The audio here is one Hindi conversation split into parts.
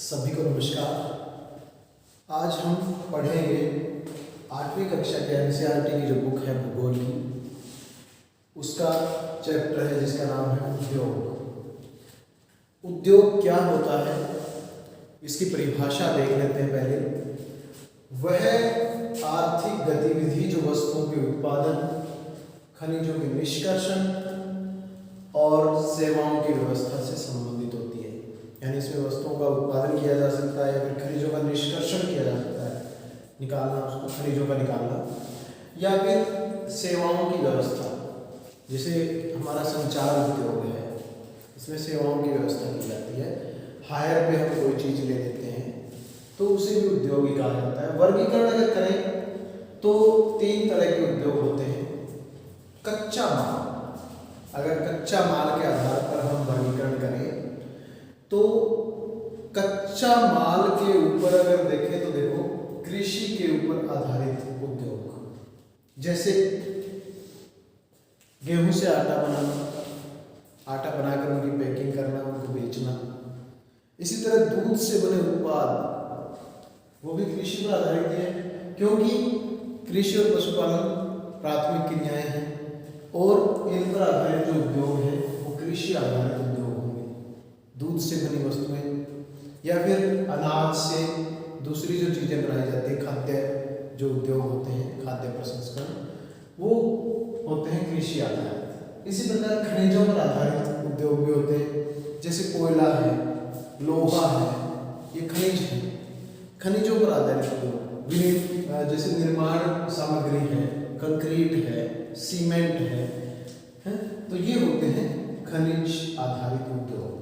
सभी को नमस्कार। आज हम पढ़ेंगे 8वीं कक्षा के एनसीईआरटी की जो बुक है भूगोल की, उसका चैप्टर है जिसका नाम है उद्योग। उद्योग क्या होता है इसकी परिभाषा देख लेते हैं। पहले वह आर्थिक गतिविधि जो वस्तुओं के उत्पादन, खनिजों के निष्कर्षण और सेवाओं की व्यवस्था से संबंधित होती है। यानी इसमें वस्तुओं का उत्पादन किया जा सकता है या फिर खनिजों का निष्कर्षण किया जा सकता है, निकालना, उसको खनिजों का निकालना, या फिर सेवाओं की व्यवस्था। जैसे हमारा संचार उद्योग है, इसमें सेवाओं की व्यवस्था की जाती है। हायर पे हम कोई चीज़ ले लेते हैं तो उसे भी उद्योग ही कहा जाता है। वर्गीकरण अगर करें तो 3 तरह के उद्योग होते हैं। कच्चा माल, अगर कच्चा माल के आधार पर हम वर्गीकरण करें तो कच्चा माल के ऊपर अगर देखें तो देखो कृषि के ऊपर आधारित उद्योग, जैसे गेहूं से आटा बनाना, आटा बनाकर उनकी पैकिंग करना, उनको बेचना। इसी तरह दूध से बने उत्पाद वो भी कृषि पर आधारित है, क्योंकि कृषि और पशुपालन प्राथमिक क्रियाएं हैं और इन पर आधारित जो उद्योग है वो कृषि आधारित उद्योग होंगे। दूध से बनी वस्तुएं या फिर अनाज से दूसरी जो चीज़ें बनाई जाती है, खाद्य जो उद्योग होते हैं, खाद्य प्रसंस्करण, वो होते हैं कृषि आधारित। इसी प्रकार खनिजों पर आधारित उद्योग भी होते हैं, जैसे कोयला है, लोहा है, ये खनिज है। खनिजों पर आधारित उद्योग जैसे निर्माण सामग्री है, कंक्रीट है, सीमेंट है, तो ये होते हैं खनिज आधारित उद्योग।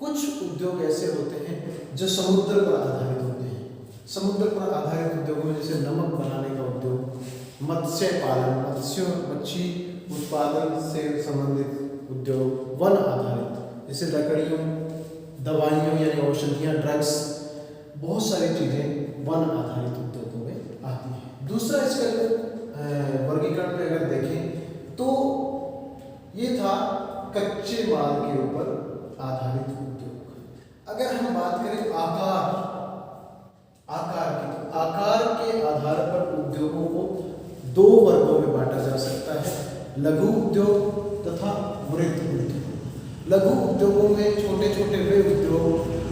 कुछ उद्योग ऐसे होते हैं जो समुद्र पर आधारित होते हैं। समुद्र पर आधारित उद्योगों में जैसे नमक बनाने का उद्योग, मत्स्य पालन, मच्छी उत्पादन से संबंधित उद्योग, वन आधारित जैसे लकड़ियों, दवाइयों यानी औषधियाँ, ड्रग्स, बहुत सारी चीज़ें वन आधारित उद्योगों में आती हैं। दूसरा इसका वर्गीकरण पे अगर देखें तो ये था कच्चे माल के ऊपर आधारित उद्योग। अगर हम बात करें आकार की, तो आकार के आधार पर उद्योगों को 2 वर्गों में बांटा जा सकता है, लघु उद्योग तथा वृहत उद्योग। लघु उद्योगों में छोटे छोटे वे उद्योग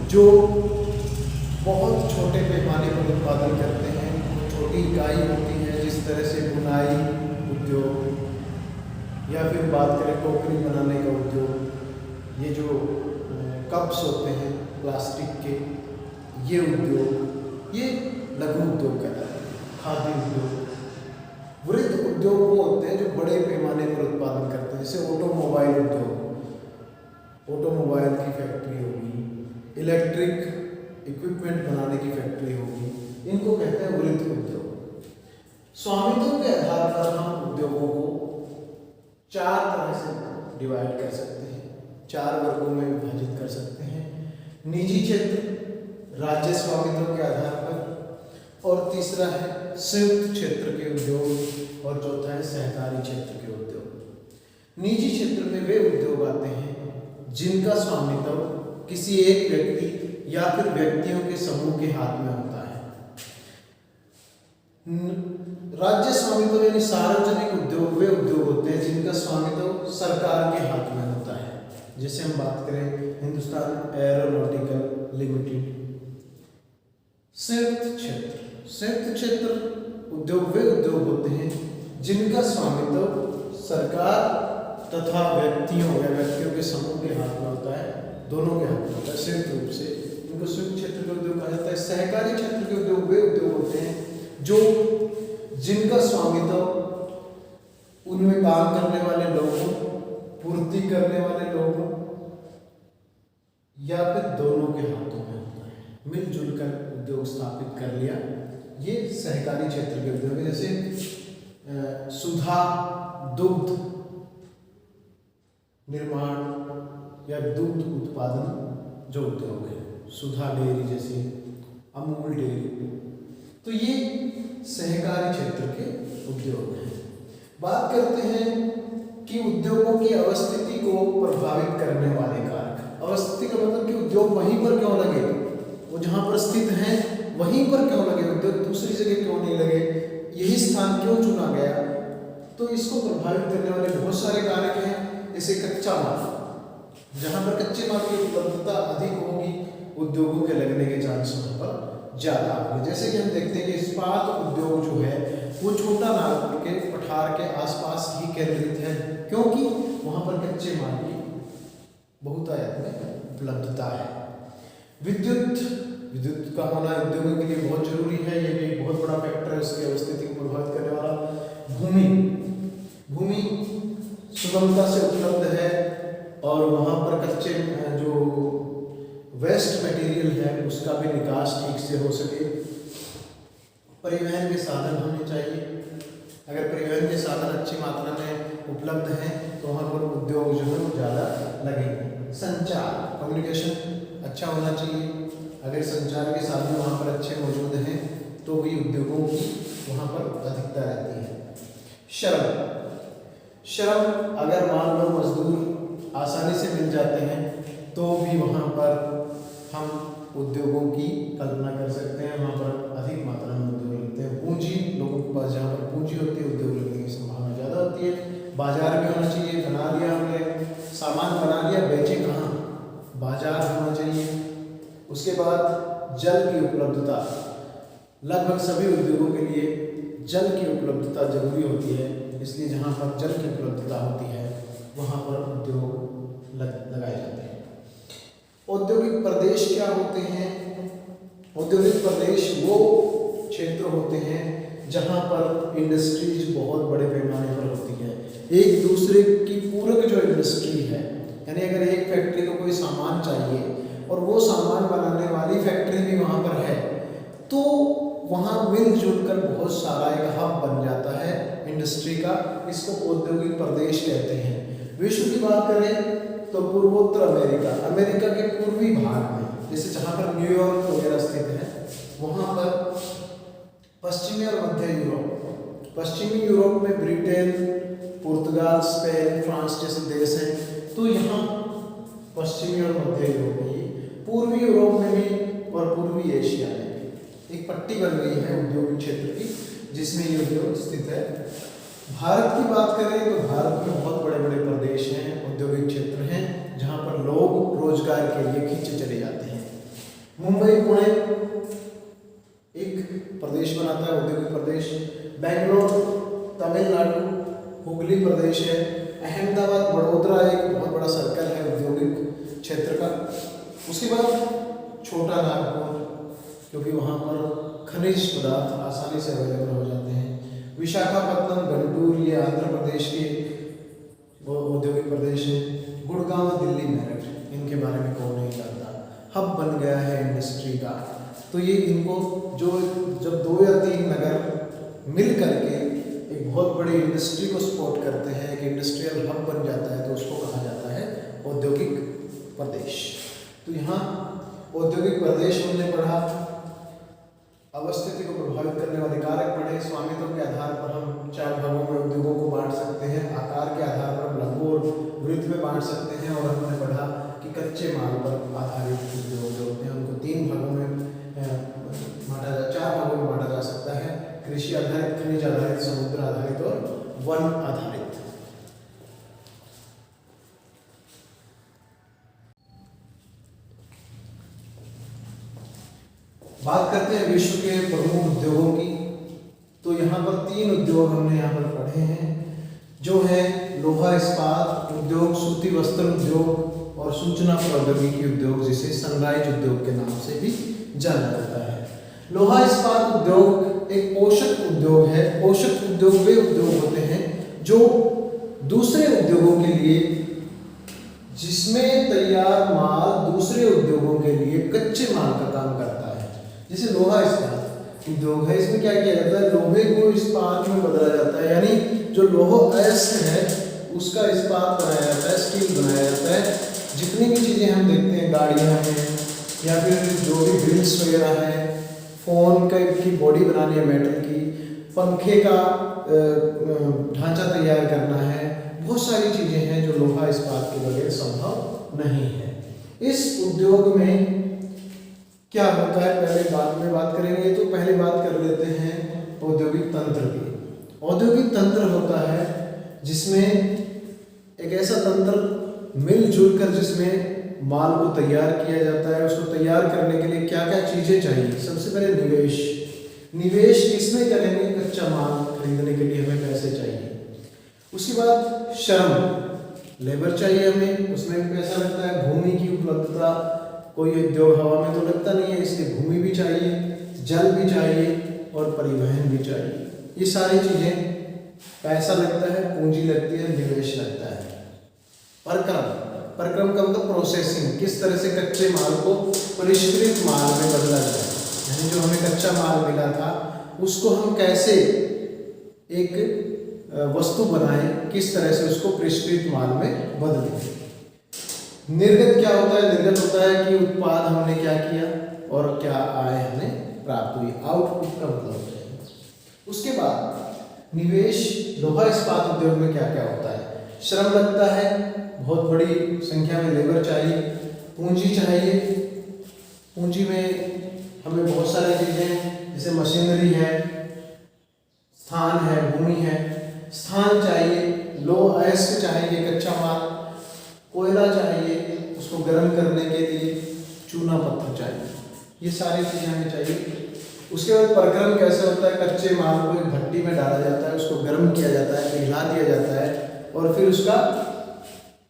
जो बहुत छोटे पैमाने पर उत्पादन करते हैं, छोटी इकाई होती है, जिस तरह से बुनाई उद्योग या फिर बात करें टोकरी बनाने का उद्योग, ये जो कप्स होते हैं प्लास्टिक के, ये उद्योग, ये लघु उद्योग कहलाते हैं। खाद्य उद्योग। वृहत उद्योग वो होते हैं जो बड़े पैमाने पर उत्पादन करते हैं, जैसे ऑटोमोबाइल उद्योग, ऑटोमोबाइल की फैक्ट्री होगी, इलेक्ट्रिक इक्विपमेंट बनाने की फैक्ट्री होगी, इनको कहते हैं वृहत उद्योग। स्वामित्व के आधार पर हम उद्योगों को 4 तरह से डिवाइड कर सकते हैं, 4 वर्गों में विभाजित कर सकते हैं। निजी क्षेत्र, राज्य स्वामित्व के आधार पर, और तीसरा है संयुक्त क्षेत्र के उद्योग, और चौथा है सहकारी क्षेत्र के उद्योग। निजी क्षेत्र में वे उद्योग आते हैं जिनका स्वामित्व किसी एक व्यक्ति या फिर व्यक्तियों के समूह के हाथ में होता है। राज्य स्वामित्व यानी सार्वजनिक उद्योग वे उद्योग होते हैं जिनका स्वामित्व सरकार के हाथ में होता है। जैसे हम बात करें हिंदुस्तान एरोनॉटिकल लिमिटेड। संयुक्त क्षेत्र उद्योग वे उद्योग होते हैं जिनका स्वामित्व सरकार तथा व्यक्तियों या व्यक्तियों के समूह के हाथ में होता है, दोनों के हाथ में होता है। संयुक्त रूप से इनको संयुक्त क्षेत्र के उद्योग कहा जाता है। सहकारी क्षेत्र के उद्योग वे उद्योग होते हैं जो जिनका स्वामित्व उनमें काम करने वाले लोगों, पूर्ति करने वाले लोगों या फिर दोनों के हाथों में होता है। मिलजुल कर उद्योग स्थापित कर लिया, ये सहकारी क्षेत्र के उद्योग है। जैसे सुधा, दुग्ध निर्माण या दुग्ध उत्पादन जो उद्योग है, सुधा डेयरी जैसे अमूल डेयरी, तो ये सहकारी क्षेत्र के उद्योग हैं। बात करते हैं कि उद्योगों की अवस्थिति को प्रभावित करने वाले कारक। अवस्थिति का मतलब कि उद्योग वहीं पर क्यों लगे, वो जहाँ पर स्थित हैं वहीं पर क्यों लगे उद्योग, दूसरी जगह क्यों नहीं लगे, यही स्थान क्यों चुना गया। तो इसको प्रभावित करने वाले बहुत सारे कारक हैं, जैसे कच्चा माल, जहाँ पर कच्चे माल की उपलब्धता अधिक होगी उद्योगों के लगने के चांस वहाँ पर ज़्यादा होंगे। जैसे कि हम देखते हैं कि इस्पात उद्योग जो है वो छोटा नागपुर के पठार के आसपास ही केंद्रित है, क्योंकि वहाँ पर कच्चे माल की बहुतायत में उपलब्धता है। विद्युत का होना उद्योगों के लिए बहुत जरूरी है, ये भी एक बहुत बड़ा फैक्टर है उसकी अवस्थिति को प्रभावित करने वाला। भूमि सुगमता से उपलब्ध है और वहाँ पर कच्चे जो वेस्ट मटेरियल है उसका भी निकास ठीक से हो सके। परिवहन के साधन होने चाहिए, अगर परिवहन के साधन अच्छी मात्रा में उपलब्ध हैं तो वहाँ पर उद्योग जो है वो ज़्यादा लगेंगे। संचार, कम्युनिकेशन अच्छा होना चाहिए, अगर संचार के साधन वहाँ पर अच्छे मौजूद हैं तो भी उद्योगों की वहाँ पर अधिकता रहती है। श्रम, अगर मान लो मजदूर आसानी से मिल जाते हैं तो भी वहाँ पर हम उद्योगों की कल्पना कर सकते हैं, वहाँ पर अधिक मात्रा में उद्योग लगते हैं। पूंजी, लोगों के पास जहाँ पर पूंजी होती है उद्योग लगने की संभावना ज़्यादा होती है। बाजार भी होना चाहिए, बना लिया हमने सामान बना लिया, बेचे कहाँ, बाजार होना चाहिए। उसके बाद जल की उपलब्धता, लगभग सभी उद्योगों के लिए जल की उपलब्धता जरूरी होती है, इसलिए जहाँ पर जल की उपलब्धता होती है वहाँ पर उद्योग लगाए जाते हैं। औद्योगिक प्रदेश क्या होते हैं? औद्योगिक प्रदेश वो क्षेत्र होते हैं जहाँ पर इंडस्ट्रीज बहुत बड़े पैमाने पर होती है, एक दूसरे की पूरक जो इंडस्ट्री है, यानी अगर एक फैक्ट्री को कोई सामान चाहिए और वो सामान बनाने वाली फैक्ट्री भी वहाँ पर है तो वहाँ मिलजुल कर बहुत सारा एक हब बन जाता है इंडस्ट्री का, इसको औद्योगिक प्रदेश कहते हैं। विश्व की बात करें तो पूर्वोत्तर अमेरिका के पूर्वी भाग में, जैसे जहाँ पर न्यूयॉर्क वगैरह स्थित है, वहाँ पर पश्चिमी और मध्य यूरोप, पश्चिमी यूरोप में ब्रिटेन, पुर्तगाल, स्पेन, फ्रांस जैसे देश हैं, तो यहाँ पश्चिमी और मध्य यूरोप में, पूर्वी यूरोप में भी और पूर्वी एशिया में एक पट्टी बन गई है औद्योगिक क्षेत्र की जिसमें ये उद्योग स्थित है। भारत की बात करें तो भारत में बहुत बड़े बड़े प्रदेश हैं, औद्योगिक क्षेत्र हैं जहाँ पर लोग रोजगार के लिए खींचे चले जाते हैं। मुंबई, पुणे एक प्रदेश बनाता है औद्योगिक प्रदेश, बेंगलोर तमिलनाडु हुगली प्रदेश है, अहमदाबाद बड़ोदरा एक बहुत बड़ा सर्कल है औद्योगिक क्षेत्र का। उसके बाद छोटा नागपुर, क्योंकि वहाँ पर खनिज पदार्थ आसानी से अवेलेबल हो जाते हैं। विशाखापत्तनम, गंटूर ये आंध्र प्रदेश के औद्योगिक प्रदेश है। गुड़गांव, दिल्ली, मेरठ इनके बारे में कौन नहीं जानता, हब बन गया है इंडस्ट्री का। तो ये इनको जो जब 2 या 3 नगर मिल करके एक बहुत बड़ी इंडस्ट्री को सपोर्ट करते हैं, एक इंडस्ट्रियल हब बन जाता है तो उसको कहा जाता है औद्योगिक प्रदेश। तो यहाँ औद्योगिक प्रदेश हमने पढ़ा, अवस्थिति को प्रभावित करने वाले कारक पढ़े। स्वामित्व के आधार पर हम 4 भागों में उद्योगों को बांट सकते हैं, आकार के आधार पर हम लघु और वृत्त में बांट सकते हैं, और हमने पढ़ा कि कच्चे माल पर आधारित उद्योग जो होते हैं उनको 3 भागों में बांटा 4 भागों में बांटा जा सकता है, कृषि आधारित, खनिज आधारित, समुद्र आधारित और वन आधारित। बात करते हैं विश्व के प्रमुख उद्योगों की, तो यहाँ पर 3 उद्योग हमने यहाँ पर पढ़े हैं जो है लोहा इस्पात उद्योग, सूती वस्त्र उद्योग और सूचना प्रौद्योगिकी उद्योग, जिसे सनराइज उद्योग के नाम से भी जाना जाता है। लोहा इस्पात उद्योग एक पोषक उद्योग है। पोषक उद्योग वे उद्योग होते हैं जो दूसरे उद्योगों के लिए, जिसमें तैयार माल दूसरे उद्योगों के लिए कच्चे माल का काम करता है। जैसे लोहा इस्पात उद्योग है, इसमें क्या किया जाता है, लोहे को इस्पात में बदला जाता है, यानी जो लोह अयस्क है उसका इस्पात बनाया जाता है, स्टील बनाया जाता है। जितनी भी चीज़ें हम देखते हैं, गाड़ियाँ हैं या फिर जो भी ग्रिल्स वगैरह हैं, फ़ोन की बॉडी बनानी है मेटल की, पंखे का ढांचा तैयार करना है, बहुत सारी चीज़ें हैं जो लोहा इस्पात के बगैर संभव नहीं है। इस उद्योग में क्या होता है पहले बाद में बात करेंगे, तो पहले बात कर लेते हैं औद्योगिक तंत्र की। औद्योगिक तंत्र होता है जिसमें एक ऐसा तंत्र मिलजुल कर जिसमें माल को तैयार किया जाता है। उसको तैयार करने के लिए क्या क्या चीज़ें चाहिए? सबसे पहले निवेश। निवेश किसमें करेंगे? कच्चा माल खरीदने के लिए हमें पैसे चाहिए। उसके बाद श्रम, लेबर चाहिए हमें, उसमें भी पैसा लगता है। भूमि की उपलब्धता, कोई उद्योग हवा में तो लगता नहीं है, इसलिए भूमि भी चाहिए, जल भी चाहिए और परिवहन भी चाहिए। ये सारी चीज़ें पैसा लगता है, पूंजी लगती है, निवेश लगता है। परक्रम, परक्रम का मतलब प्रोसेसिंग, किस तरह से कच्चे माल को परिष्कृत माल में बदला जाए, यानी जो हमें कच्चा माल मिला था उसको हम कैसे एक वस्तु बनाएं, किस तरह से उसको परिष्कृत माल में बदलें। निर्गत क्या होता है? निर्गत होता है कि उत्पाद हमने क्या किया और क्या आय हमें प्राप्त हुई, आउटपुट का मतलब होता है। उसके बाद निवेश, लोहा इस्पात उद्योग में क्या क्या होता है? श्रम लगता है, बहुत बड़ी संख्या में लेबर चाहिए, पूंजी चाहिए। पूंजी में हमें बहुत सारी चीज़ें जैसे मशीनरी है, स्थान है, भूमि है। स्थान चाहिए, लो अयस्क चाहिए कच्चा माल, कोयला चाहिए उसको गर्म करने के लिए, चूना पत्थर चाहिए, ये सारी चीज़ें हमें चाहिए। उसके बाद परक्रम कैसे होता है? कच्चे माल को एक भट्टी में डाला जाता है, उसको गर्म किया जाता है, पिघला दिया जाता है और फिर उसका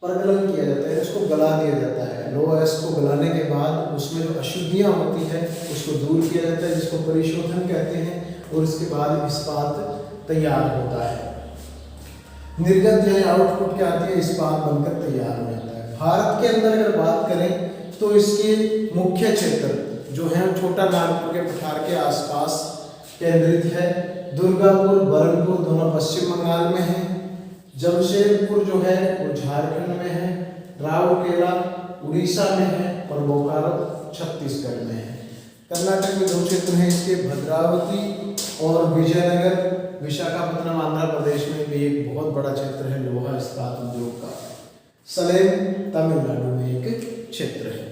परकलन किया जाता है, उसको गला दिया जाता है। लो अयस्क को गलाने के बाद उसमें जो अशुद्धियाँ होती है उसको दूर किया जाता है, जिसको परिशोधन कहते हैं, और इसके बाद इस्पात तैयार होता है। निर्गत यानी आउटपुट क्या आती है? इस्पात बनकर तैयार हो जाता है। भारत के अंदर अगर बात करें तो इसके मुख्य क्षेत्र जो है छोटा नागपुर के पठार के आसपास केंद्रित है। दुर्गापुर, बरनपुर दोनों पश्चिम बंगाल में है। जमशेदपुर जो है वो झारखंड में है। राउरकेला उड़ीसा में है और बोकारो छत्तीसगढ़ में है। कर्नाटक में दो क्षेत्र हैं इसके, भद्रावती और विजयनगर। विशाखापट्टनम आंध्र प्रदेश में भी एक बहुत बड़ा क्षेत्र है लोहा इस्पात उद्योग का। सलेम तमिलनाडु में एक क्षेत्र है।